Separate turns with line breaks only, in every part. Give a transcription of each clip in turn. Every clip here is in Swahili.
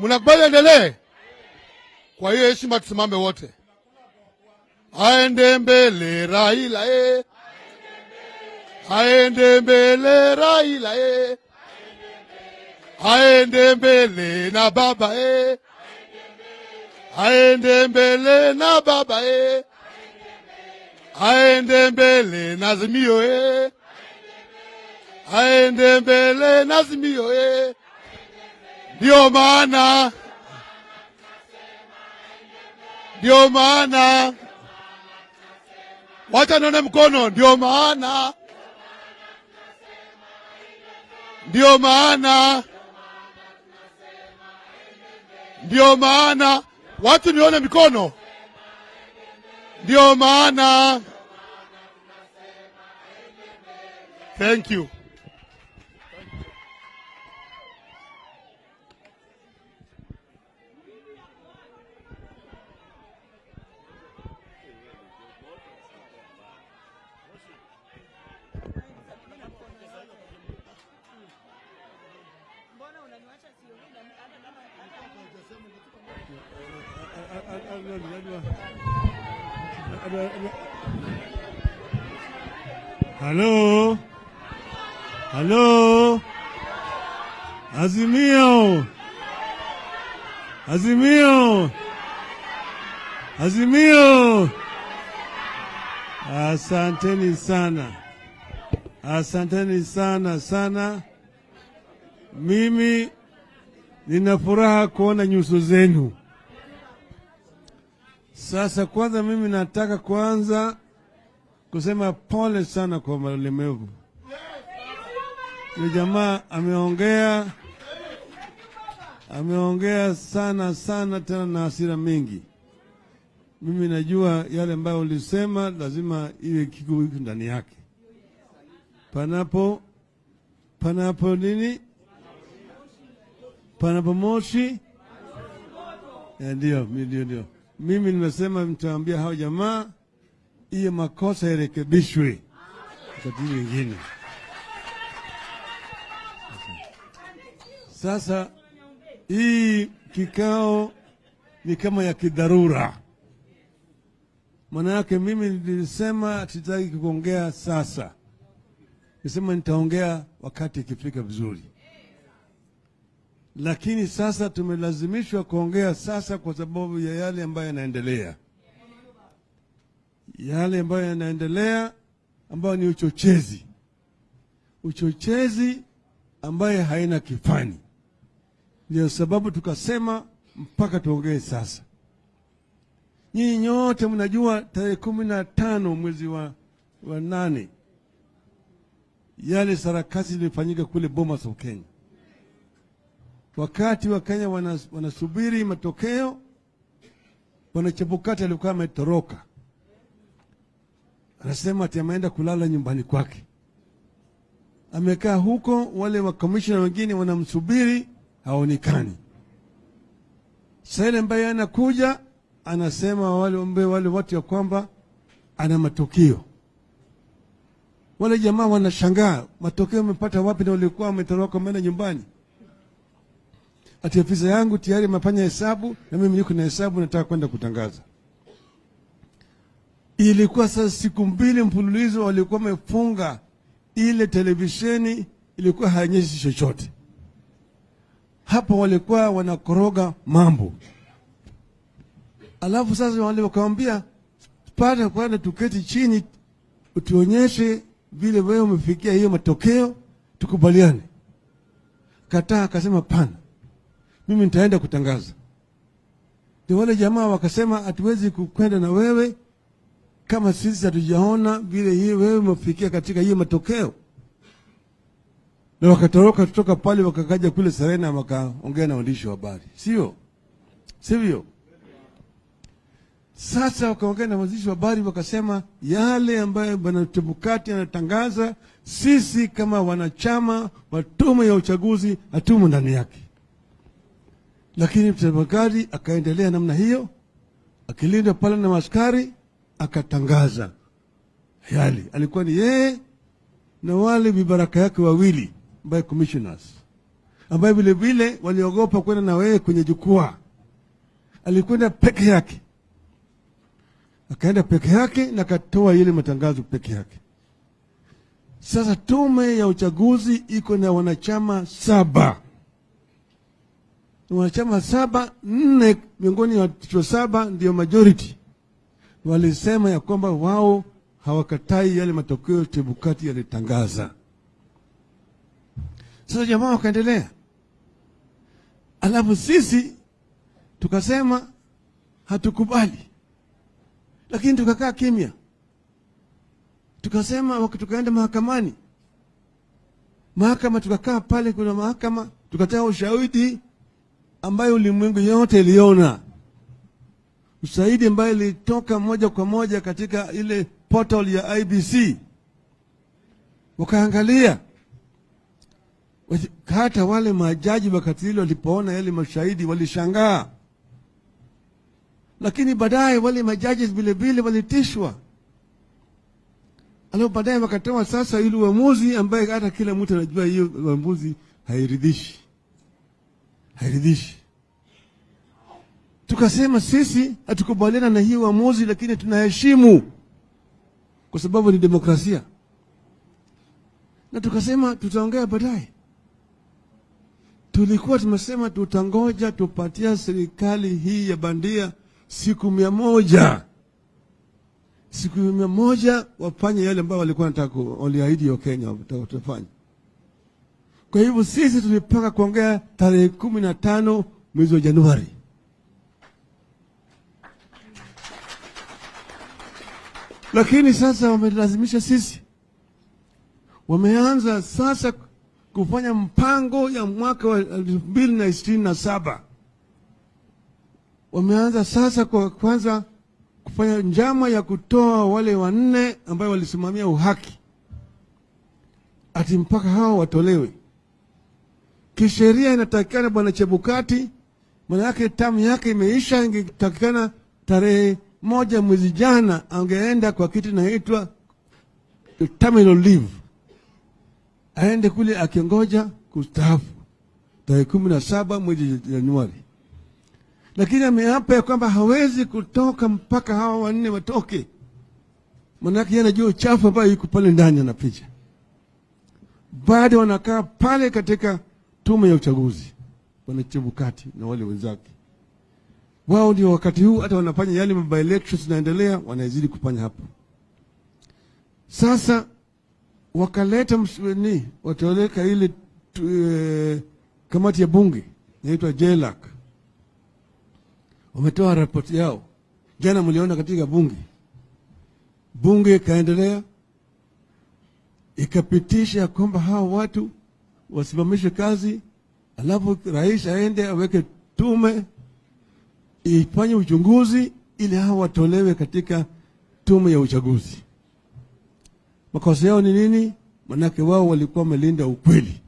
Mnakubali endelee? Kwa hiyo heshima tusimame wote. Aende mbele Raila aende mbele Raila aende mbele na baba aende mbele na baba aende mbele na Azimio aende mbele na Azimio Ndio maana wacha nione mkono. Ndio maana watu nione mikono. Ndio maana. Thank you.
Hello. Hello. Azimio. Azimio. Azimio. Asanteni sana. Asanteni sana sana. Mimi nina furaha kuona nyuso zenu. Sasa kwanza mimi nataka kwanza kusema pole sana kwa walemavu. Yule jamaa ameongea sana sana tena na hasira mingi. Mimi najua yale ambayo ulisema lazima iwe kiko ndani yake. Panapo nini? Panapo moshi? Ndio. Mimi nimesema mtaambia hao jamaa hiyo makosa yarekebishwe wakati mwingine. Sasa hii kikao ni kama ya kidharura. Maana yake mimi nilisema sitaki kuongea sasa. Nilisema nitaongea wakati ikifika vizuri. Lakini sasa tumelazimishwa kuongea sasa kwa sababu ya yale ambayo yanaendelea. Yale ambayo yanaendelea ambayo ni uchochezi. Uchochezi ambaye haina kifani. Ndio sababu tukasema mpaka tuongee sasa. Nyinyi nyote mnajua tarehe 15 mwezi wa 8 yale sarakasi ilifanyika kule Bomas of Kenya. Wakati wa Kenya wanasubiri matokeo, Chebukati alikuwa ametoroka. Anasema ati ameenda kulala nyumbani kwake. Amekaa huko, wale wa commissioner wengine wanamsubiri, haonekani. Sasa ambaye anakuja anasema wale watu ya kwamba ana matokeo. Wale jamaa wanashangaa, matokeo umepata wapi na ulikuwa umetoroka umeenda nyumbani? Ati afisa yangu tayari amefanya hesabu na mimi niko na hesabu nataka kwenda kutangaza. Ilikuwa sasa siku 2 mfululizo walikuwa wamefunga ile televisheni, ilikuwa haionyeshi chochote. Hapo walikuwa wanakoroga mambo. Alafu sasa wale wakamwambia pata kwanza tuketi chini utuonyeshe vile wewe umefikia hiyo matokeo tukubaliane. Kataa akasema pana. Mimi nitaenda kutangaza. Ndio wale jamaa wakasema hatuwezi kwenda na wewe kama sisi hatujaona vile hii wewe umefikia katika hiyo matokeo. Na wakatoroka kutoka pale wakakaja kule Serena wakaongea na waandishi wa habari. Sivyo? Sasa wakaongea na waandishi wa habari wakasema yale ambayo bwana Chebukati anatangaza sisi kama wanachama wa tume ya uchaguzi hatumo ndani yake. Lakini Chebukati akaendelea namna hiyo, akilinda pale na askari, akatangaza yale. Alikuwa ni yeye na wale vibaraka yake wawili by commissioners. ambaye vile vile waliogopa kwenda na wewe kwenye jukwaa. Alikwenda peke yake, akaenda peke yake na akatoa ile matangazo peke yake. Sasa tume ya uchaguzi iko na wanachama 7. Wanachama 7, 4 miongoni ya 7 ndio majority. Walisema ya kwamba wao hawakatai yale matokeo Chebukati yalitangaza. Sasa jamaa wakaendelea. Alafu sisi tukasema hatukubali. Lakini tukakaa kimya. Tukasema tukaenda mahakamani. Mahakama tukakaa pale, kuna mahakama, tukatoa ushahidi ambayo ulimwengu yote iliona. Ushahidi ambayo ilitoka moja kwa moja katika ile portal ya IEBC. Wakaangalia. Hata wale majaji wakati ile walipoona yale mashahidi walishangaa. Lakini baadaye wale majaji vile vile walitishwa. Alafu baadaye wakatoa sasa ile uamuzi ambaye hata kila mtu anajua hiyo uamuzi hairidhishi. Hairidhishi. Tukasema sisi hatukubaliana na hiyo uamuzi, lakini tunaheshimu kwa sababu ni demokrasia. Na tukasema tutaongea baadaye. Tulikuwa tumesema tutangoja tupatia serikali hii ya bandia siku 100. Siku 100 wafanye yale ambayo walikuwa wanataka, waliahidi wa Kenya watafanya. Kwa hivyo sisi tulipanga kuongea tarehe 15 mwezi wa Januari. Lakini sasa wamelazimisha sisi. Wameanza sasa kufanya mpango ya mwaka wa 2027. Wameanza sasa kwa kwanza kufanya njama ya kutoa wale 4 ambao walisimamia uhaki. Ati mpaka hao watolewe. Kisheria inatakikana bwana Chebukati, maana yake tamu yake imeisha, ingetakikana tarehe 1 mwezi jana angeenda kwa kitu inaitwa terminal leave. Aende kule akiongoja kustaafu tarehe 17 mwezi Januari. Lakini ameapa kwamba hawezi kutoka mpaka hawa 4 watoke. Maana yake anajua uchafu ambao yuko pale ndani anapicha. Bado wanakaa pale katika tume ya uchaguzi. Bwana Chebukati na wale wenzake. Wao ndio wakati huu hata wanafanya yale by elections naendelea, wanazidi kufanya hapo. Sasa wakaleta mswini, wataweka ile kamati ya bunge inaitwa JLAC. Wametoa ripoti yao. Jana mliona katika bunge. Bunge kaendelea ikapitisha kwamba hao watu wasimamishe kazi, alafu rais aende aweke tume ifanye uchunguzi ili hao watolewe katika tume ya uchaguzi. Makosa yao ni nini? Manake wao walikuwa wamelinda ukweli.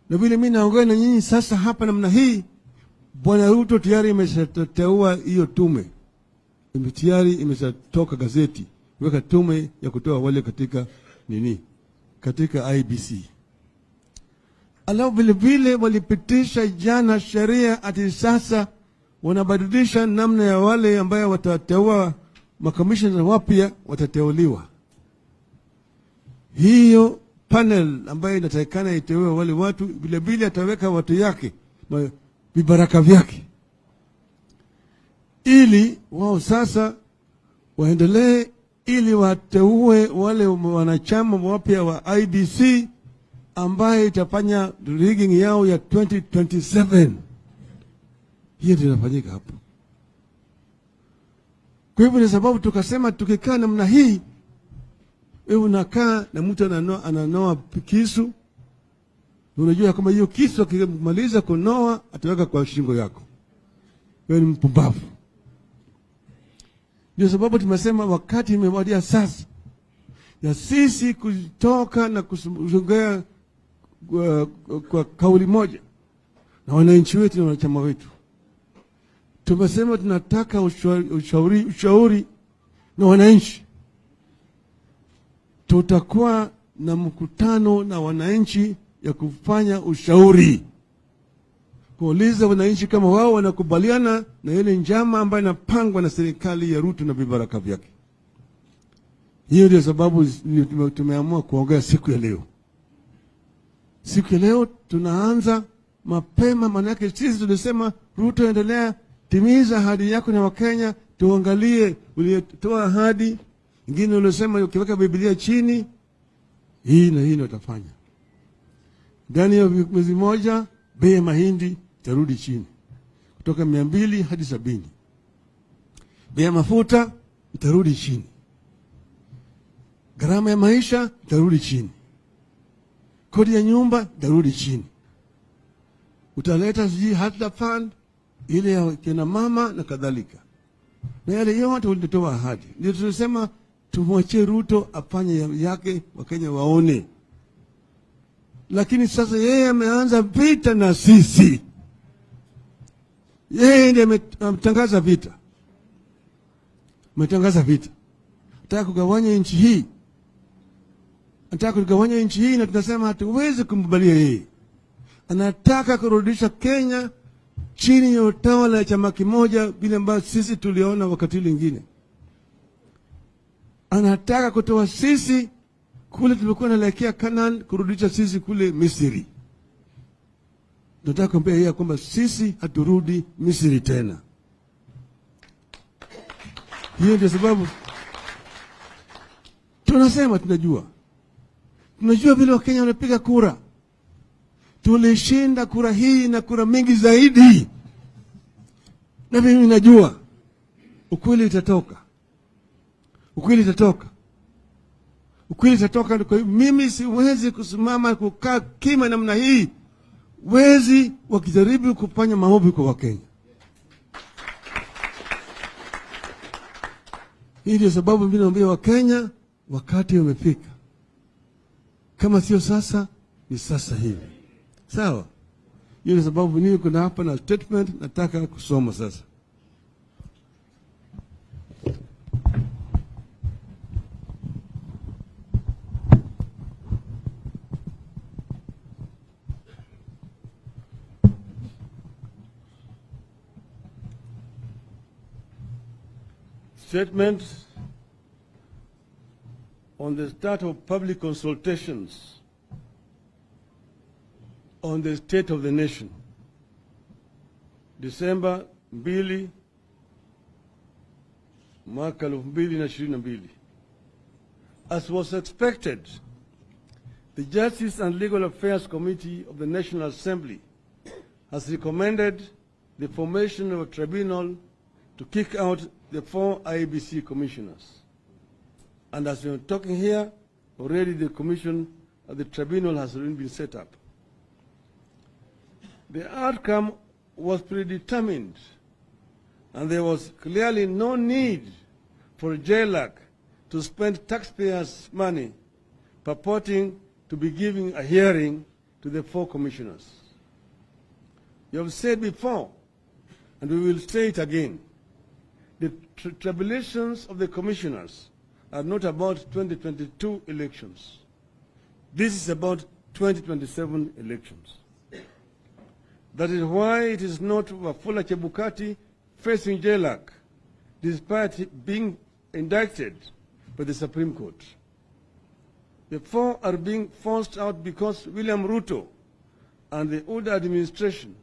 Na vile mimi naongea na nyinyi sasa hapa namna hii, Bwana Ruto tayari imeshateua hiyo tume. Tayari imeshatoka gazeti, weka tume ya kutoa wale katika nini? Katika IEBC. Alafu vile vile walipitisha jana sheria ati sasa wanabadilisha namna ya wale ambao watateua makamishna wapya watateuliwa. Hiyo panel ambayo inatakikana iteue wale watu, vile vile ataweka watu yake vibaraka vyake, ili wao sasa waendelee, ili wateue wale wanachama wapya wa IEBC ambaye itafanya rigging yao ya 2027. Hiyo ndio inafanyika hapo. Kwa hivyo ni sababu tukasema tukikaa namna hii, wewe unakaa na mtu ananoa kisu, unajua kama hiyo kisu akimaliza kunoa ataweka kwa shingo yako, wewe ni mpumbavu. Ndio sababu tumesema wakati imewadia sasa ya sisi kutoka na kuzungea kwa kauli moja na wananchi wetu na wanachama wetu. Tumesema tunataka ushauri na wananchi. Tutakuwa na mkutano na wananchi ya kufanya ushauri, kuuliza wananchi kama wao wanakubaliana na ile njama ambayo inapangwa na serikali ya Ruto na vibaraka vyake. Hiyo ndio sababu tumeamua kuongea siku ya leo. Siku ya leo tunaanza mapema, maana yake sisi tulisema Ruto, endelea, timiza ahadi yako na Wakenya, tuangalie ulitoa ahadi ingine ulisema ukiweka Biblia chini, hii na hii ndio utafanya. Ndani ya mwezi moja bei ya mahindi itarudi chini kutoka 200 hadi 70. Bei ya mafuta itarudi chini. Gharama ya maisha itarudi chini. Kodi ya nyumba itarudi chini. Utaleta sijui hata fund ile ya kina mama na kadhalika. Na yale yote ulitoa ahadi. Ndio tulisema tumwachie Ruto afanye yake, Wakenya waone. Lakini sasa yeye ameanza vita na sisi. Yeye ndiye ametangaza vita. Ametangaza vita. Anataka kugawanya nchi hii. Anataka kugawanya nchi hii na tunasema hatuwezi kumkubalia yeye. Anataka kurudisha Kenya chini ya utawala ya chama kimoja bila ambayo sisi tuliona wakati mwingine. Anataka kutoa sisi kule tulikuwa naelekea Canaan, kurudisha sisi kule Misri. Nataka kuambia yeye kwamba sisi haturudi Misri tena. Hiyo ndio sababu tunasema tunajua vile Wakenya wanapiga kura. Tulishinda kura hii na kura mingi zaidi. Na mimi najua ukweli itatoka. Ukweli itatoka. Ukweli itatoka. Kwa hiyo mimi siwezi kusimama kukaa kima namna hii. Wezi wakijaribu kufanya maovu kwa Wakenya. Hii ndio sababu mimi naambia Wakenya wakati umefika. Kama sio sasa, ni sasa hivi. Sawa? Hiyo ndio sababu mimi kuna hapa na statement nataka kusoma sasa. Statement on the start of public consultations on the state of the nation, December 2, mwaka 2022. As was expected, the Justice and Legal Affairs Committee of the National Assembly has recommended the formation of a tribunal to kick out the 4 IEBC commissioners. And as we are talking here, already the the tribunal has already been set up. The outcome was predetermined, and there was clearly no need for JLAC to spend taxpayers' money purporting to be giving a hearing to the 4 commissioners. You have said before, and we will say it again, the tribulations of the commissioners are not about 2022 elections. This is about 2027 elections. That is why it is not Wafula Chebukati facing JLAC, despite being indicted by the Supreme Court. The 4 are being forced out because William Ruto and the Oda administration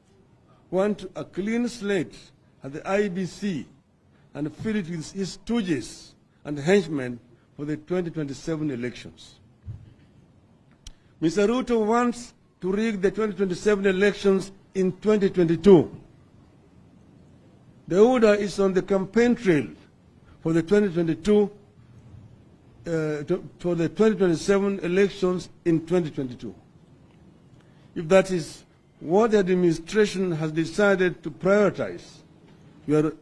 want a clean slate at the IEBC and fill it with his stooges and henchmen for the 2027 elections. Mr. Ruto wants to rig the 2027 elections in 2022. The order is on the campaign trail for the 2027 elections in 2022. If that is what the administration has decided to prioritize, we are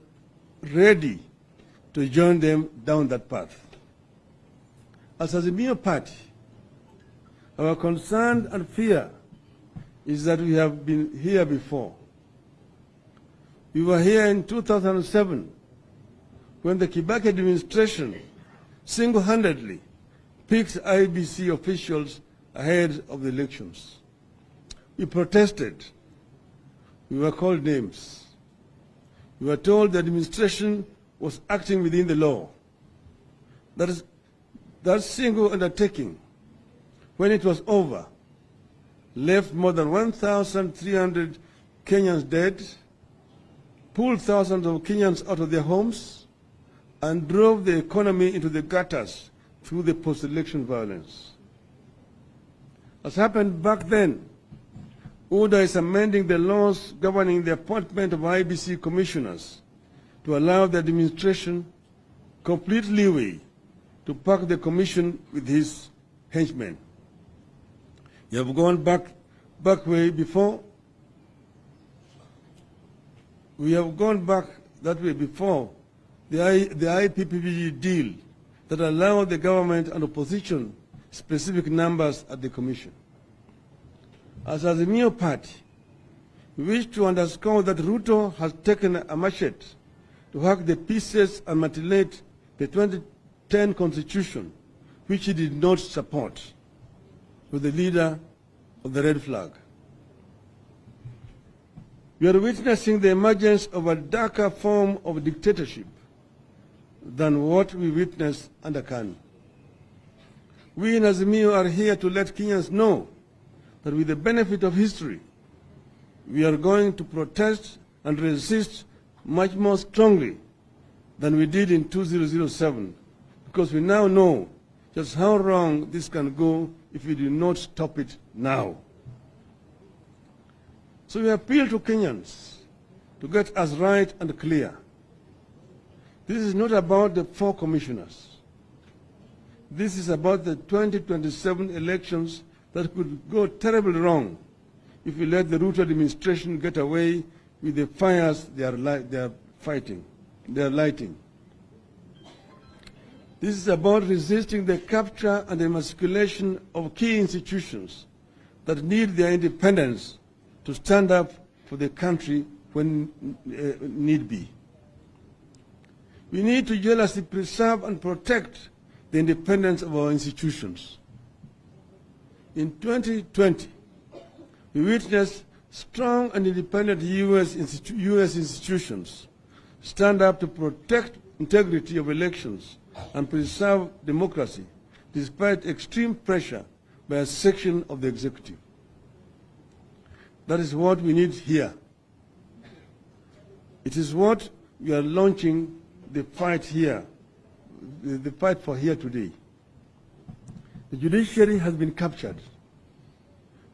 ready to join them down that path. As a mere party, our concern and fear is that we have been here before. We were here in 2007 when the Kibaki administration single-handedly picked IEBC officials ahead of the elections. We protested. We were called names. We were told the administration was acting within the law. That single undertaking, when it was over, left more than 1,300 Kenyans dead, pulled thousands of Kenyans out of their homes, and drove the economy into the gutters through the post-election violence. As happened back then, UDA is amending the laws governing the appointment of IEBC commissioners to allow the administration complete leeway to pack the commission with his henchmen. You have gone back way before. We have gone back that way before the IPPB deal that allowed the government and opposition specific numbers at the commission. As a mere party, we wish to underscore that RUTO has taken a machete to hack the pieces and mutilate the 2010 constitution, which he did not support, with the leader of the red flag. We are witnessing the emergence of a darker form of dictatorship than what we witnessed under KANU. We in Azimio are here to let Kenyans know that with the benefit of history, we are going to protest and resist much more strongly than we did in 2007, because we now know just how wrong this can go if we do not stop it now. So we appeal to Kenyans to get us right and clear. This is not about the 4 commissioners. This is about the 2027 elections that could go terribly wrong if we let the RUTO administration get away with the fires they are lighting. This is about resisting the capture and emasculation of key institutions that need their independence to stand up for the country when need be. We need to jealously preserve and protect the independence of our institutions. In 2020, we witnessed strong and independent US institutions stand up to protect integrity of elections and preserve democracy despite extreme pressure by a section of the executive. That is what we need here. It is what we are launching the fight here, the fight for here today. The judiciary has been captured.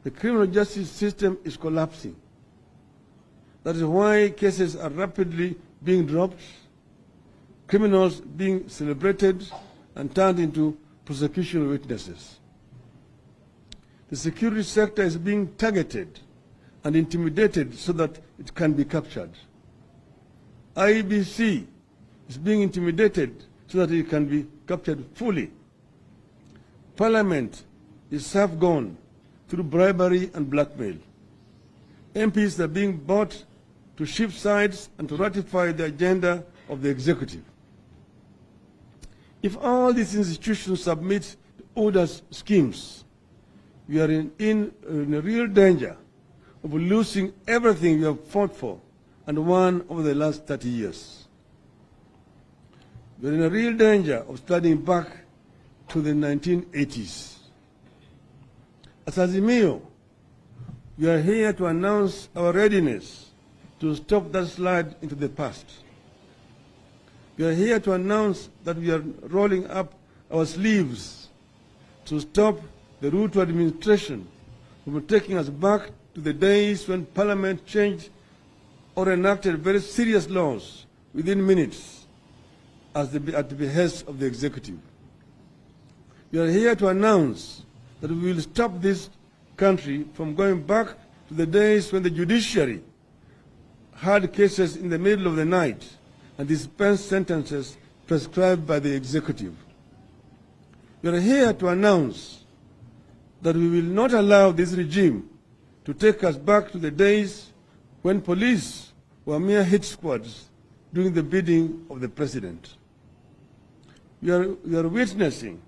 The criminal justice system is collapsing. That is why cases are rapidly being dropped, criminals being celebrated and turned into prosecution witnesses. The security sector is being targeted and intimidated so that it can be captured. IEBC is being intimidated so that it can be captured fully. Parliament is half gone through bribery and blackmail. MPs are being bought to shift sides and to ratify the agenda of the executive. If all these institutions submit to ODA's schemes, we are in a real danger of losing everything we have fought for and won over the last 30 years. We are in a real danger of starting back to the 1980s. As Azimio, we are here to announce our readiness to stop that slide into the past. We are here to announce that we are rolling up our sleeves to stop the RUTO administration from taking us back to the days when Parliament changed or enacted very serious laws within minutes at the behest of the executive. We are here to announce that we will stop this country from going back to the days when the judiciary had cases in the middle of the night and dispensed sentences prescribed by the executive. We are here to announce that we will not allow this regime to take us back to the days when police were mere hit squads doing the bidding of the president. We are witnessing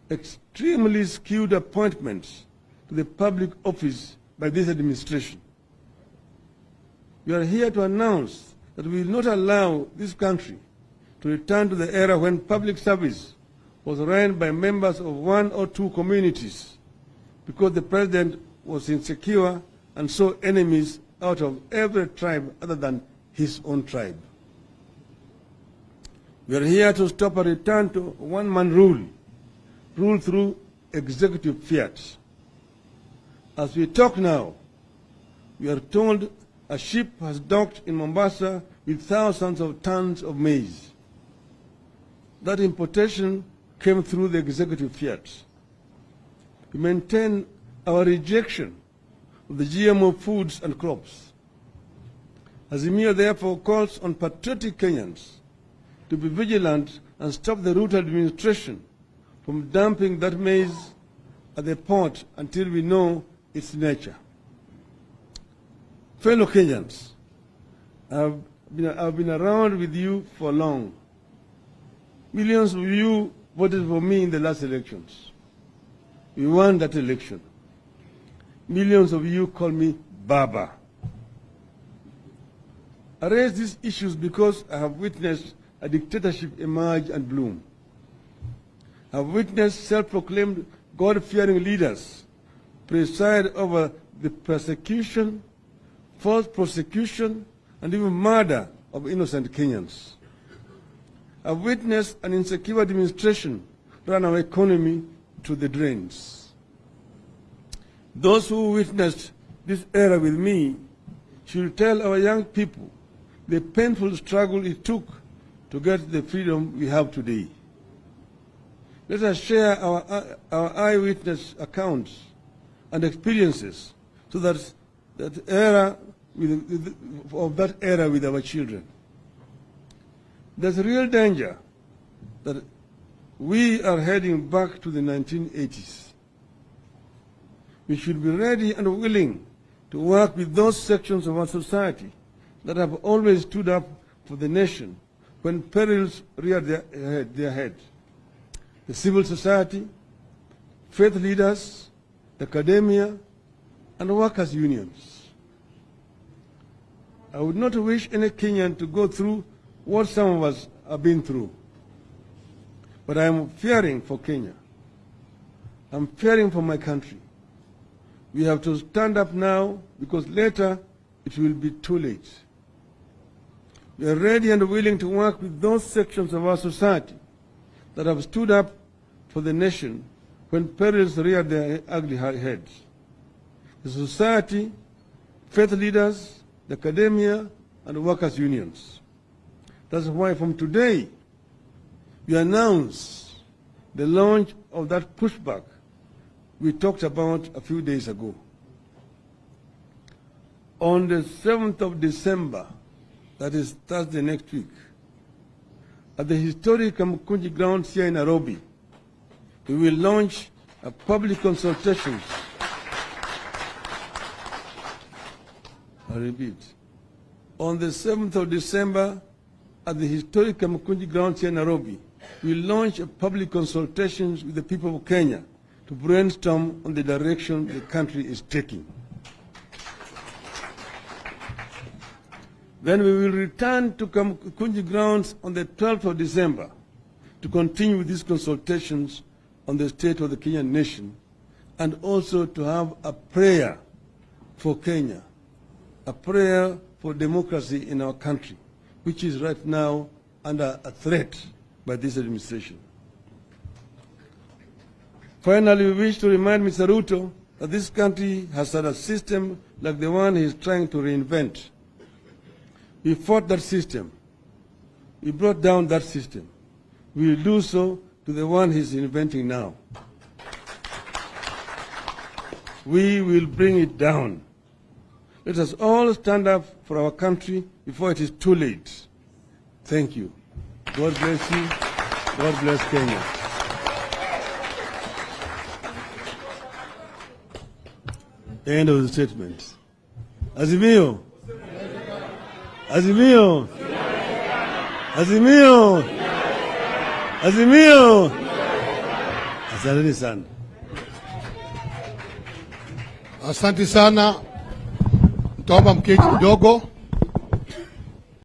extremely skewed appointments to the public office by this administration. We are here to announce that we will not allow this country to return to the era when public service was run by members of one or two communities because the president was insecure and saw enemies out of every tribe other than his own tribe. We are here to stop a return to one-man rule through executive fiat. As we talk now, we are told a ship has docked in Mombasa with thousands of tons of maize. That importation came through the executive fiat. We maintain our rejection of the GMO foods and crops. Azimio therefore calls on patriotic Kenyans to be vigilant and stop the RUTO administration from dumping that maize at the port until we know its nature. Fellow Kenyans, I've been around with you for long. Millions of you voted for me in the last elections. We won that election. Millions of you call me Baba. I raise these issues because I have witnessed a dictatorship emerge and bloom. I have witnessed self-proclaimed God-fearing leaders preside over the persecution, false prosecution, and even murder of innocent Kenyans. I've witnessed an insecure administration run our economy to the drains. Those who witnessed this era with me should tell our young people the painful struggle it took to get the freedom we have today. Let us share our eyewitness accounts and experiences so that that era with our children. There's a real danger that we are heading back to the 1980s. We should be ready and willing to work with those sections of our society that have always stood up for the nation when perils reared their head. The civil society, faith leaders, the academia, and workers' unions. I would not wish any Kenyan to go through what some of us have been through. But I am fearing for Kenya. I'm fearing for my country. We have to stand up now because later it will be too late. We are ready and willing to work with those sections of our society that have stood up for the nation when perils reared their ugly heads. The society, faith leaders, the academia, and workers' unions. That's why from today, we announce the launch of that pushback we talked about a few days ago. On the 7th of December, that is Thursday next week, at the historic Kamukunji grounds here in Nairobi, we will launch a public consultation. I repeat, on the 7th of December, at the historic Kamukunji grounds here in Nairobi, we will launch a public consultation with the people of Kenya to brainstorm on the direction the country is taking. Then we will return to Kamukunji grounds on the 12th of December to continue with these consultations on the state of the Kenyan nation and also to have a prayer for Kenya, a prayer for democracy in our country, which is right now under a threat by this administration. Finally, we wish to remind Mr. Ruto that this country has had a system like the one he is trying to reinvent. We fought that system. We brought down that system. We will do so to the one he's inventing now. We will bring it down. Let us all stand up for our country before it is too late. Thank you. God bless you. God bless Kenya. End of the statement. Azimio. Azimio. Azimio. Azimio. Asanteni sana.
Asante sana. Nitaomba mketi kidogo.